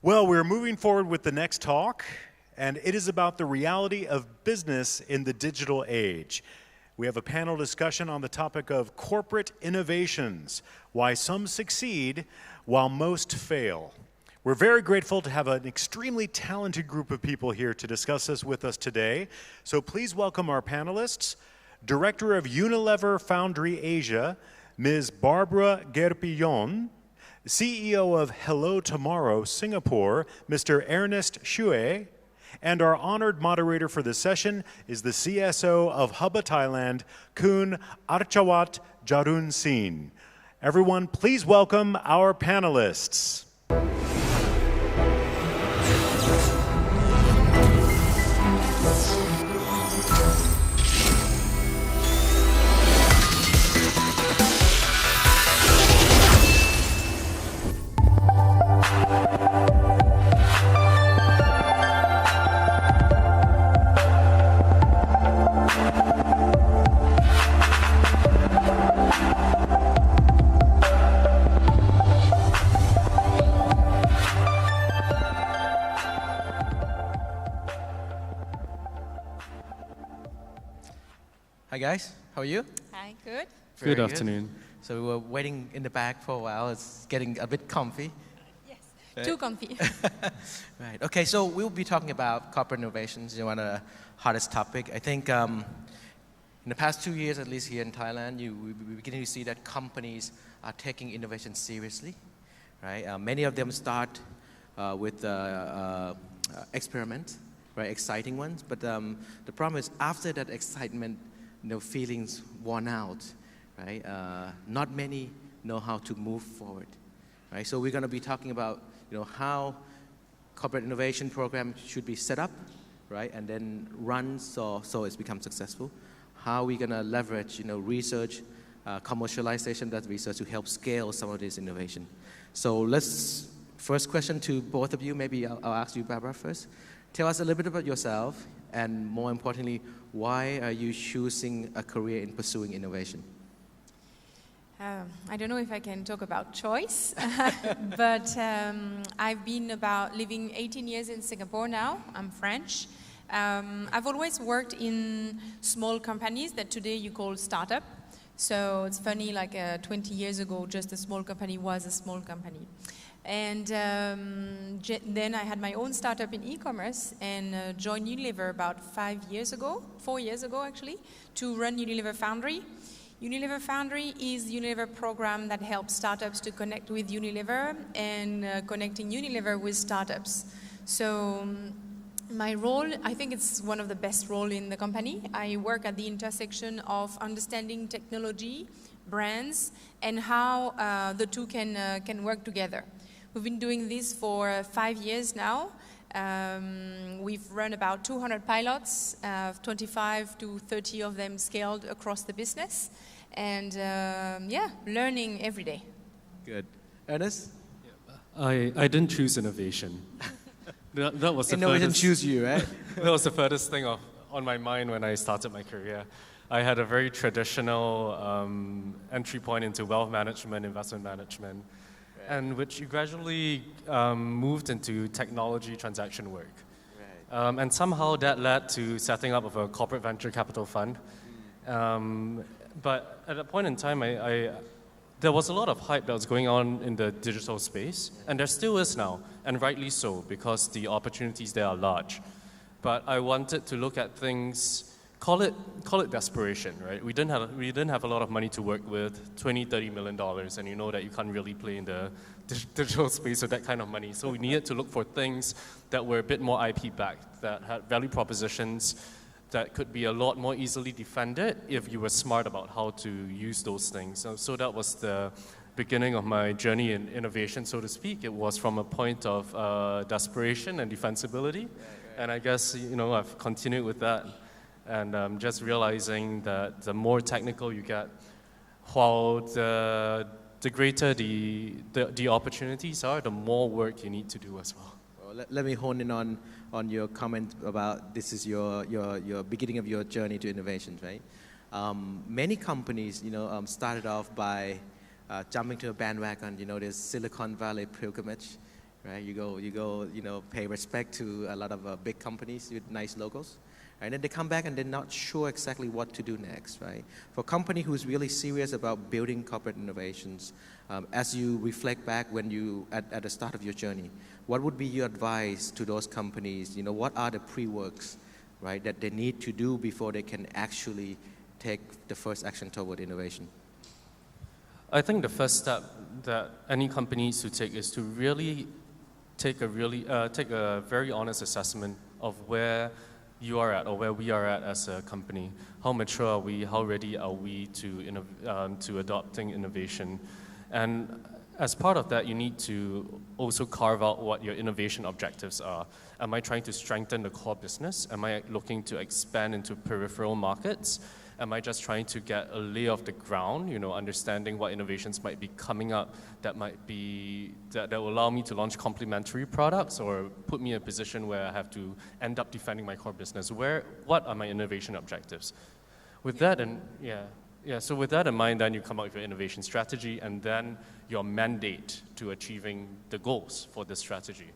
Well, we're moving forward with the next talk, and it is about the reality of business in the digital age. We have a panel discussion on the topic of corporate innovations, why some succeed while most fail. We're very grateful to have an extremely talented group of people here to discuss this with us today. So please welcome our panelists, Director of Unilever Foundry Asia, Ms. Barbara Guerpillon, CEO of Hello Tomorrow Singapore, Mr. Ernest Xue, and our honored moderator for this session is the CSO of Hubba Thailand, Kun Archawat Jarunsin. Everyone, please welcome our panelists. Hi guys, how are you? Hi, good. Very Good afternoon. So we were waiting in the back for a while. It's getting a bit comfy. Yes, Right. too comfy. Right. Okay, so we'll be talking about corporate innovations, one of the hottest topic. I think in the past 2 years, at least here in Thailand, we're beginning to see that companies are taking innovation seriously. Right. Many of them start with experiments, right, exciting ones. But the problem is after that excitement, feelings worn out, right? Not many know how to move forward, right? So we're going to be talking about, how corporate innovation program should be set up, right, and then run so it's become successful. How we're going to leverage, research, commercialization of that research to help scale some of this innovation. So first question to both of you. Maybe I'll ask you, Barbara, first. Tell us a little bit about yourself, and more importantly, why are you choosing a career in pursuing innovation? I don't know if I can talk about choice, but I've been living 18 years in Singapore now. I'm French. I've always worked in small companies that today you call startup. So it's funny, 20 years ago, just a small company was a small company. And then I had my own startup in e-commerce and joined Unilever about 4 years ago actually, to run Unilever Foundry. Unilever Foundry is the Unilever program that helps startups to connect with Unilever and connecting Unilever with startups. So my role, I think it's one of the best roles in the company. I work at the intersection of understanding technology, brands, and how the two can work together. We've been doing this for 5 years now. We've run about 200 pilots, 25 to 30 of them scaled across the business, and learning every day. Good. Ernest? I didn't choose innovation. That was the Innovation furthest, choose you, right? that was the furthest thing on my mind when I started my career. I had a very traditional entry point into wealth management, investment management, and which gradually moved into technology transaction work. Right. And somehow that led to setting up of a corporate venture capital fund. But at that point in time, there was a lot of hype that was going on in the digital space, and there still is now, and rightly so, because the opportunities there are large. But I wanted to look at things, call it desperation, right? We didn't have a lot of money to work with, $20-30 million, and you know that you can't really play in the digital space with that kind of money. So we needed to look for things that were a bit more IP backed, that had value propositions that could be a lot more easily defended if you were smart about how to use those things. So that was the beginning of my journey in innovation, so to speak. It was from a point of desperation and defensibility, and I guess I've continued with that. And just realizing that the more technical you get, while the greater the opportunities are, the more work you need to do as well. Well, let me hone in on your comment about this is your beginning of your journey to innovation, right? Many companies, started off by jumping to a bandwagon, this Silicon Valley pilgrimage, right? You go, pay respect to a lot of big companies with nice logos, right? And then they come back and they're not sure exactly what to do next, right? For a company who's really serious about building corporate innovations, as you reflect back when you at the start of your journey, what would be your advice to those companies? What are the pre-works, right, that they need to do before they can actually take the first action toward innovation? I think the first step that any company needs to take is to really take a very honest assessment of where you are at or where we are at as a company. How mature are we? How ready are we to adopting innovation? And as part of that, you need to also carve out what your innovation objectives are. Am I trying to strengthen the core business? Am I looking to expand into peripheral markets? Am I just trying to get a lay of the ground, understanding what innovations might be coming up that will allow me to launch complementary products or put me in a position where I have to end up defending my core business? What are my innovation objectives? With that, so with that in mind, then you come up with your innovation strategy and then your mandate to achieving the goals for this strategy.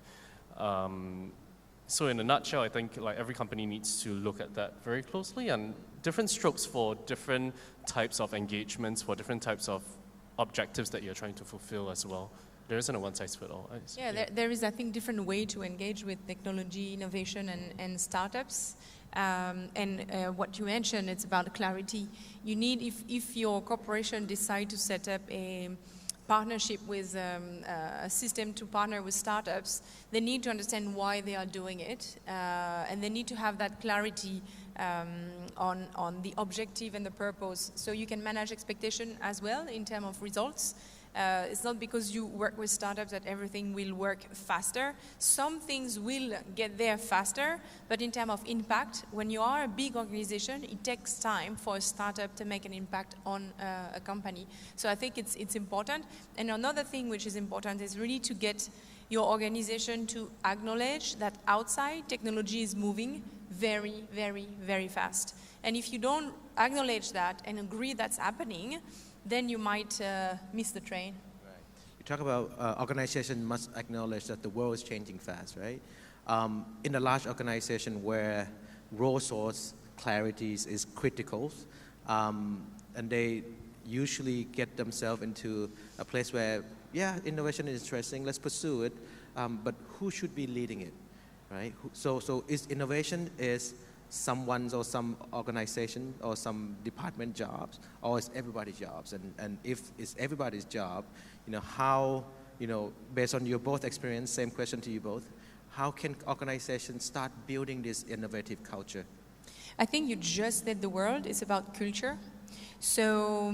So in a nutshell, I think every company needs to look at that very closely, and different strokes for different types of engagements, for different types of objectives that you're trying to fulfill as well. There isn't a one-size-fits-all. There is, I think, different way to engage with technology, innovation, and startups. What you mentioned, it's about clarity. You need, if your corporation decide to set up a partnership with a system to partner with startups, they need to understand why they are doing it, and they need to have that clarity on the objective and the purpose, so you can manage expectation as well in terms of results. It's not because you work with startups that everything will work faster. Some things will get there faster, but in terms of impact, when you are a big organization, it takes time for a startup to make an impact on a company. So I think it's important. And another thing which is important is really to get your organization to acknowledge that outside technology is moving very, very, very fast. And if you don't acknowledge that and agree that's happening, then you might miss the train. Right. You talk about organization must acknowledge that the world is changing fast, right? In a large organization where role source clarity is critical, and they usually get themselves into a place where, innovation is interesting, let's pursue it, but who should be leading it, right? So is innovation someone's or some organization or some department jobs, or it's everybody's jobs? And if it's everybody's job, how, based on your both experience, same question to you both, how can organizations start building this innovative culture? I think you just said the word, it's about culture. So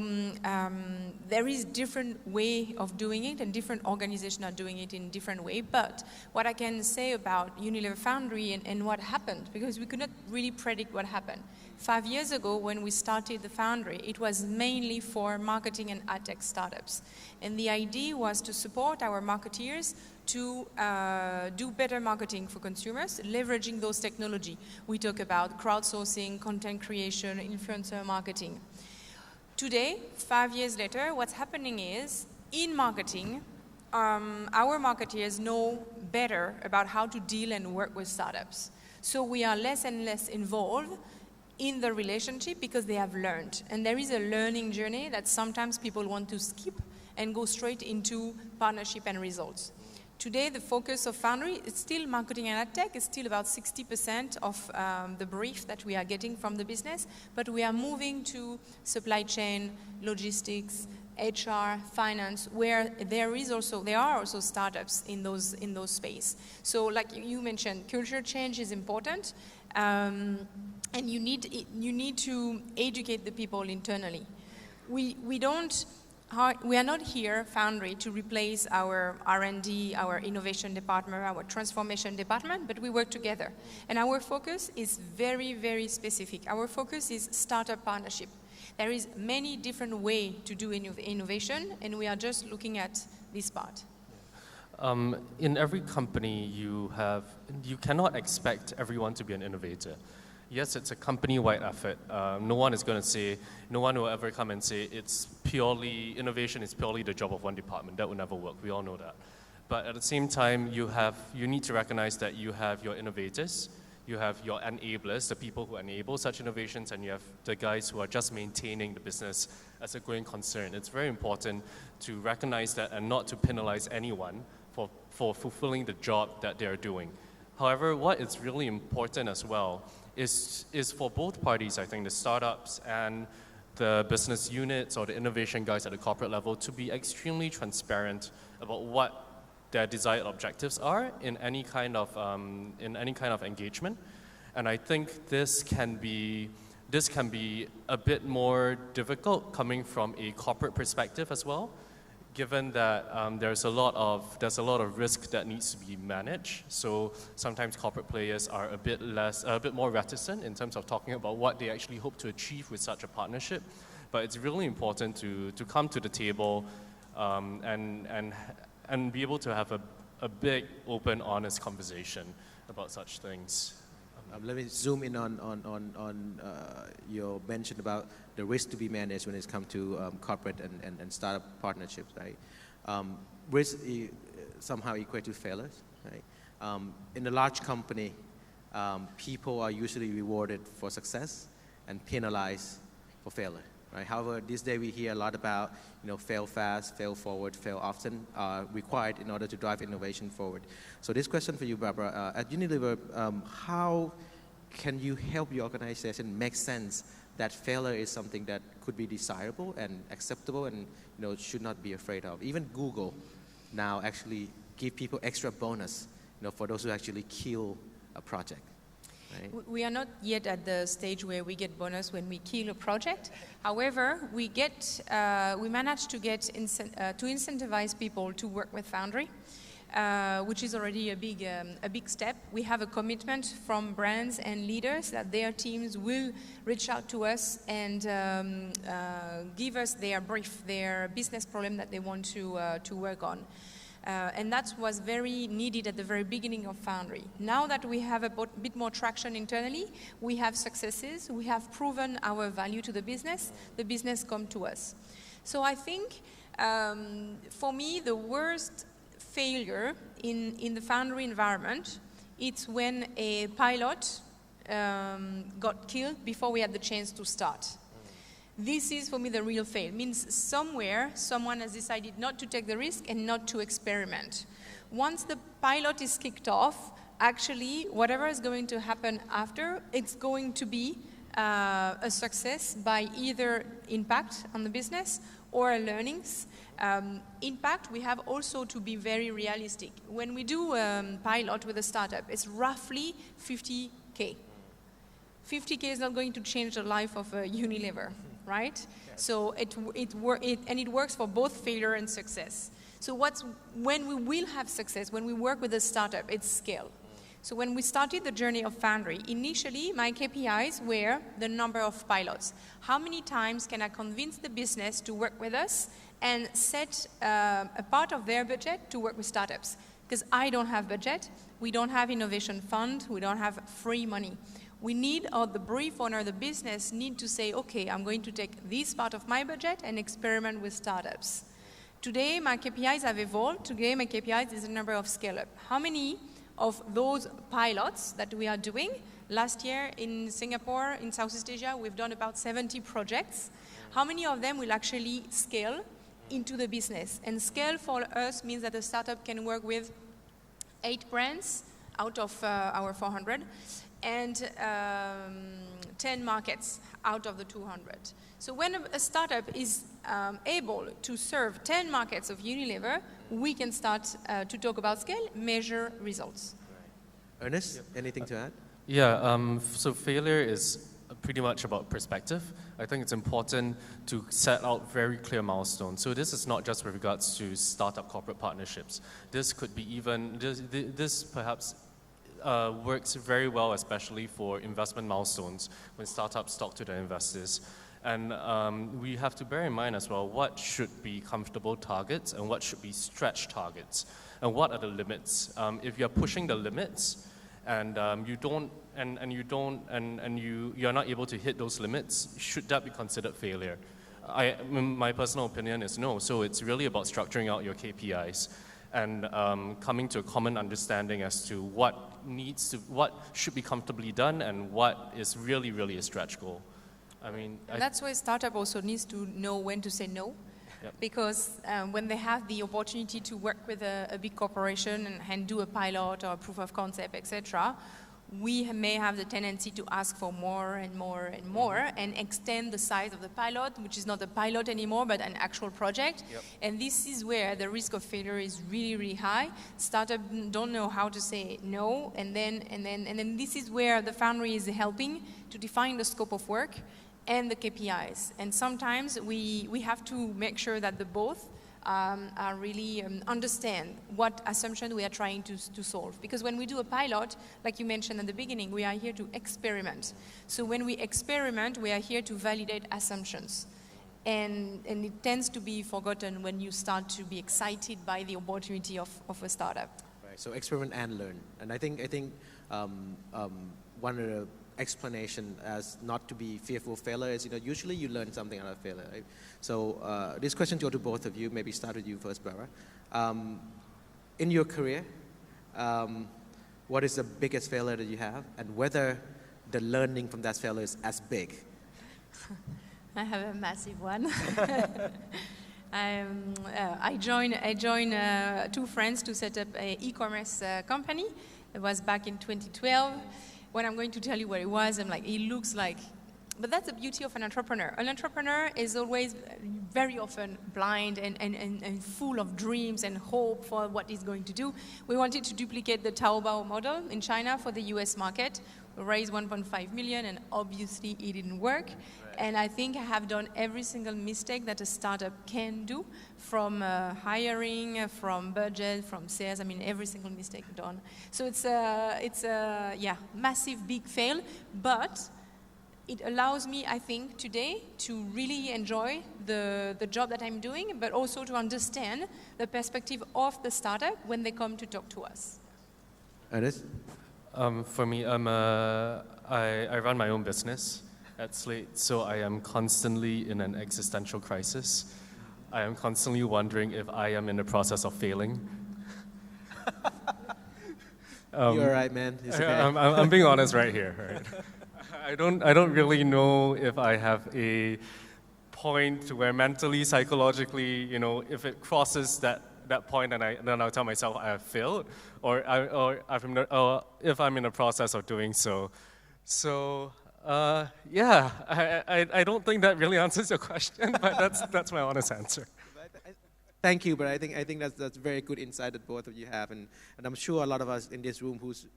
there is different way of doing it, and different organizations are doing it in different way. But what I can say about Unilever Foundry and what happened, because we could not really predict what happened. 5 years ago, when we started the Foundry, it was mainly for marketing and ad tech startups. And the idea was to support our marketeers to do better marketing for consumers, leveraging those technology. We talk about crowdsourcing, content creation, influencer marketing. Today, 5 years later, what's happening is, in marketing, our marketeers know better about how to deal and work with startups. So we are less and less involved in the relationship because they have learned. And there is a learning journey that sometimes people want to skip and go straight into partnership and results. Today, the focus of Foundry is still marketing and ad tech. It's still about 60% of the brief that we are getting from the business, but we are moving to supply chain, logistics, HR, finance, where there are also startups in those space. So, like you mentioned, culture change is important, and you need to educate the people internally. We are not here, Foundry, to replace our R&D, our innovation department, our transformation department, but we work together. And our focus is very, very specific. Our focus is startup partnership. There is many different ways to do innovation, and we are just looking at this part. In every company you cannot expect everyone to be an innovator. Yes, it's a company-wide effort. No one will ever come and say innovation is purely the job of one department. That will never work. We all know that. but at the same time, you need to recognize that you have your innovators, you have your enablers, the people who enable such innovations, and you have the guys who are just maintaining the business as a going concern. It's very important to recognize that and not to penalize anyone for fulfilling the job that they're doing. However, what is really important as well is for both parties, I think, the startups and the business units or the innovation guys at the corporate level, to be extremely transparent about what their desired objectives are in any kind of engagement. And I think this can be a bit more difficult coming from a corporate perspective as well, given that there's a lot of risk that needs to be managed. So sometimes corporate players are a bit more reticent in terms of talking about what they actually hope to achieve with such a partnership. But it's really important to come to the table and be able to have a big, open, honest conversation about such things. Let me zoom in on your mention about the risk to be managed when it comes to corporate and startup partnerships, right? Risk somehow equate to failures, right? In a large company, people are usually rewarded for success and penalized for failure, right? However, these days we hear a lot about, fail fast, fail forward, fail often, required in order to drive innovation forward. So this question for you, Barbara, at Unilever, how can you help your organization make sense that failure is something that could be desirable and acceptable and should not be afraid of? Even Google now actually give people extra bonus, for those who actually kill a project. Right? We are not yet at the stage where we get bonus when we kill a project. However, we manage to get to incentivize people to work with Foundry, which is already a big step. We have a commitment from brands and leaders that their teams will reach out to us and give us their brief, their business problem that they want to work on. And that was very needed at the very beginning of Foundry. Now that we have a bit more traction internally, we have successes, we have proven our value to the business come to us. So I think, for me, the worst failure in the Foundry environment, it's when a pilot got killed before we had the chance to start. This is, for me, the real fail. It means somewhere, someone has decided not to take the risk and not to experiment. Once the pilot is kicked off, actually, whatever is going to happen after, it's going to be a success by either impact on the business or learnings. Impact, we have also to be very realistic. When we do pilot with a startup, it's roughly 50K. 50K is not going to change the life of Unilever, right? Yes. So it works for both failure and success. So when we will have success, when we work with a startup, it's scale. So when we started the journey of Foundry, initially my KPIs were the number of pilots. How many times can I convince the business to work with us and set a part of their budget to work with startups? Because I don't have budget, we don't have innovation fund, we don't have free money. We need, or the brief owner, the business need to say, okay, I'm going to take this part of my budget and experiment with startups. Today, my KPIs have evolved. Today, my KPIs is the number of scale-up. How many of those pilots that we are doing? Last year in Singapore, in Southeast Asia, we've done about 70 projects. How many of them will actually scale into the business? And scale for us means that a startup can work with 8 brands out of our 400. And 10 markets out of the 200. So when a startup is able to serve 10 markets of Unilever, we can start to talk about scale, measure results. Right. Ernest, anything to add? Yeah, so failure is pretty much about perspective. I think it's important to set out very clear milestones. So this is not just with regards to startup corporate partnerships. This could be even, this perhaps works very well, especially for investment milestones when startups talk to their investors. And we have to bear in mind as well what should be comfortable targets and what should be stretch targets, and what are the limits. If you're pushing the limits and you're not able to hit those limits, should that be considered failure? My personal opinion is no. So it's really about structuring out your KPIs and coming to a common understanding as to what should be comfortably done and what is really, really a stretch goal. I mean, And that's why a startup also needs to know when to say no. Yep. Because when they have the opportunity to work with a big corporation and do a pilot or a proof of concept, etc., we may have the tendency to ask for more and more and more and extend the size of the pilot, which is not a pilot anymore, but an actual project. Yep. And this is where the risk of failure is really, really high. Startups don't know how to say no, and then this is where the Foundry is helping to define the scope of work and the KPIs. And sometimes we have to make sure that the both are really understand what assumption we are trying to solve. Because when we do a pilot, like you mentioned at the beginning, we are here to experiment. So when we experiment, we are here to validate assumptions. And it tends to be forgotten when you start to be excited by the opportunity of a startup. Right. So experiment and learn. And I think one of the explanation as not to be fearful of failure is, usually you learn something out of failure. Right? So this question go to both of you. Maybe start with you first, Barbara. In your career, what is the biggest failure that you have, and whether the learning from that failure is as big? I have a massive one. I joined two friends to set up an e-commerce company. It was back in 2012. When I'm going to tell you what it was, I'm like, it looks like, but that's the beauty of an entrepreneur. An entrepreneur is always very often blind and full of dreams and hope for what he's going to do. We wanted to duplicate the Taobao model in China for the US market. We raised 1.5 million, and obviously it didn't work. Right. And I think I have done every single mistake that a startup can do, from hiring, from budget, from sales. I mean, every single mistake done. So it's a massive, big fail, but it allows me, I think, today to really enjoy the job that I'm doing, but also to understand the perspective of the startup when they come to talk to us. Ernest? For me, I run my own business at Slate, so I am constantly in an existential crisis. I am constantly wondering if I am in the process of failing. You're all right, man. It's okay. I'm being honest right here. Right? I don't really know if I have a point where mentally, psychologically, if it crosses that point, and then I'll tell myself I have failed, or if I'm in the process of doing so. So I don't think that really answers your question, but that's my honest answer. Thank you, but I think that's very good insight that both of you have, and I'm sure a lot of us in this room who's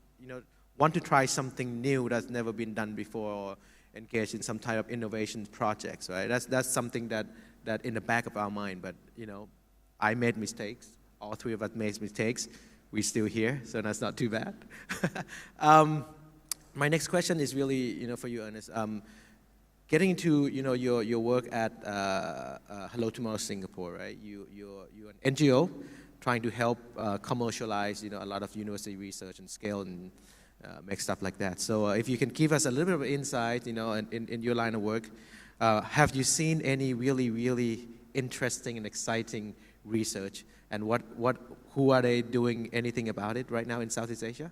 want to try something new that's never been done before, or engage in some type of innovation projects, right? That's something that in the back of our mind, but I made mistakes. All three of us made mistakes. We're still here, so that's not too bad. My next question is really, for you, Ernest. Getting into, your work at Hello Tomorrow Singapore, right? You're an NGO trying to help commercialize, a lot of university research and scale and make stuff like that. So if you can give us a little bit of insight, in your line of work, have you seen any really, really interesting and exciting research, and who are they doing anything about it right now in Southeast Asia?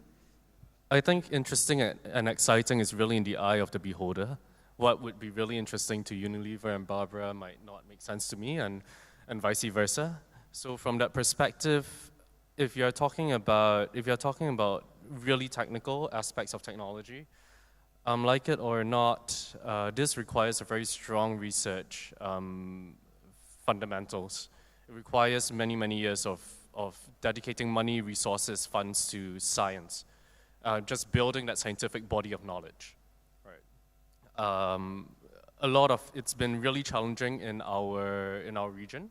I think interesting and exciting is really in the eye of the beholder. What would be really interesting to Unilever and Barbara might not make sense to me, and vice versa. So from that perspective, if you're talking about really technical aspects of technology, like it or not, this requires a very strong research fundamentals. It requires many, many years of dedicating money, resources, funds to science, just building that scientific body of knowledge. Right. It's been really challenging in our region.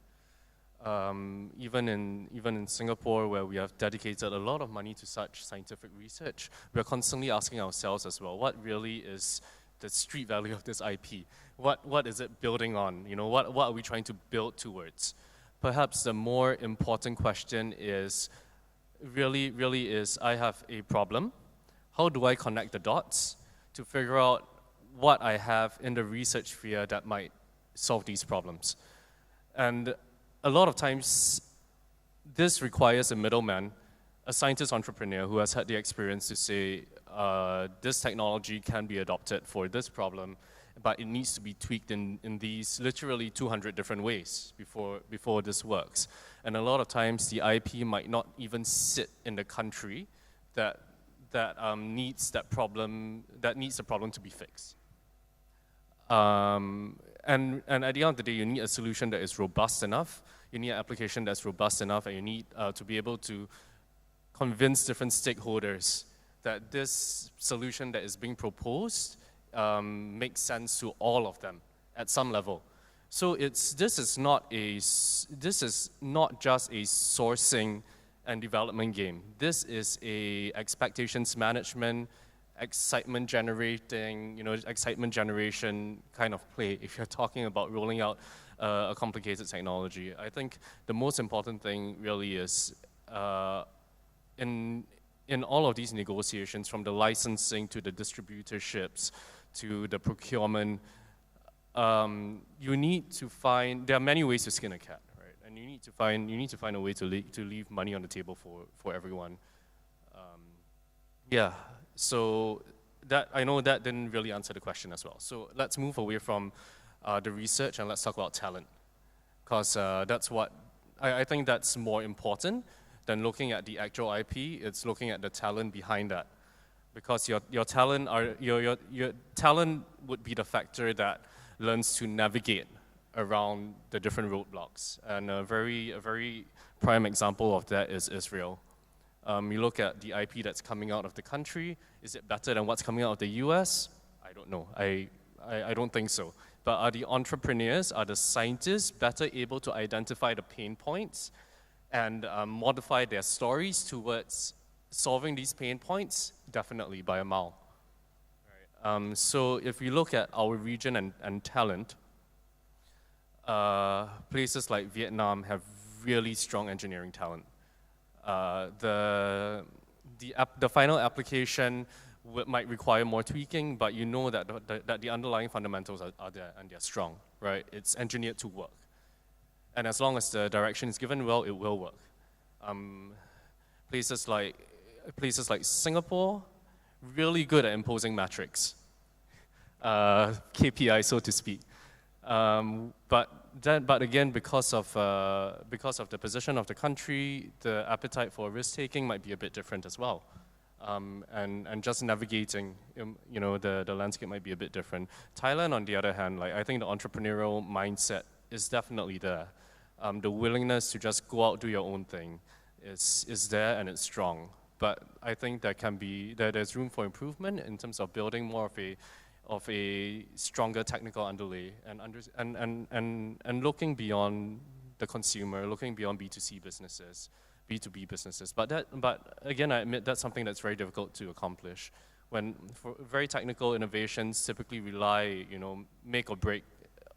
Even in Singapore, where we have dedicated a lot of money to such scientific research, we are constantly asking ourselves as well, what really is the street value of this IP? What is it building on? What are we trying to build towards? Perhaps the more important question is, really is, I have a problem. How do I connect the dots to figure out what I have in the research sphere that might solve these problems? And a lot of times, this requires a middleman, a scientist entrepreneur who has had the experience to say, this technology can be adopted for this problem, but it needs to be tweaked in these literally 200 different ways before this works. And a lot of times the IP might not even sit in the country that needs the problem to be fixed. And at the end of the day, you need a solution that is robust enough, you need an application that's robust enough, and you need to be able to convince different stakeholders that this solution that is being proposed makes sense to all of them at some level. So this is not just a sourcing and development game. This is a expectations management, excitement generating, excitement generation kind of play. If you're talking about rolling out a complicated technology, I think the most important thing really is in all of these negotiations, from the licensing to the distributorships to the procurement, you need to find, there are many ways to skin a cat, right? And you need to find a way to leave money on the table for everyone. Yeah, so that, I know that didn't really answer the question as well. So let's move away from the research and let's talk about talent. Because that's what, I think that's more important than looking at the actual IP. It's looking at the talent behind that. Because your talent would be the factor that learns to navigate around the different roadblocks. And a very prime example of that is Israel. You look at the IP that's coming out of the country. Is it better than what's coming out of the US? I don't know. I don't think so. But are the entrepreneurs, are the scientists better able to identify the pain points and modify their stories towards solving these pain points? Definitely, by a mile. Right. So if we look at our region and talent, places like Vietnam have really strong engineering talent. The final application might require more tweaking, but you know that the underlying fundamentals are there and they're strong, right? It's engineered to work. And as long as the direction is given well, it will work. Places like Singapore, really good at imposing metrics, KPI, so to speak. But again, because of the position of the country, the appetite for risk taking might be a bit different as well. And just navigating, the landscape might be a bit different. Thailand, on the other hand, I think the entrepreneurial mindset is definitely there. The willingness to just go out, do your own thing is there and it's strong. But I think there's room for improvement in terms of building more of a stronger technical underlay and looking beyond the consumer, looking beyond B2C businesses, B2B businesses. But again, I admit that's something that's very difficult to accomplish. When for very technical innovations typically rely, make or break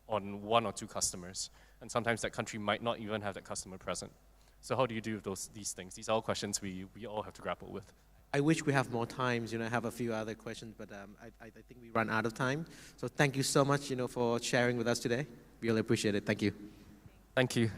on one or two customers. And sometimes that country might not even have that customer present. So how do you do with these things? These are all questions we all have to grapple with. I wish we have more time, I have a few other questions, but I think we run out of time. So thank you so much, for sharing with us today. Really appreciate it. Thank you. Thank you.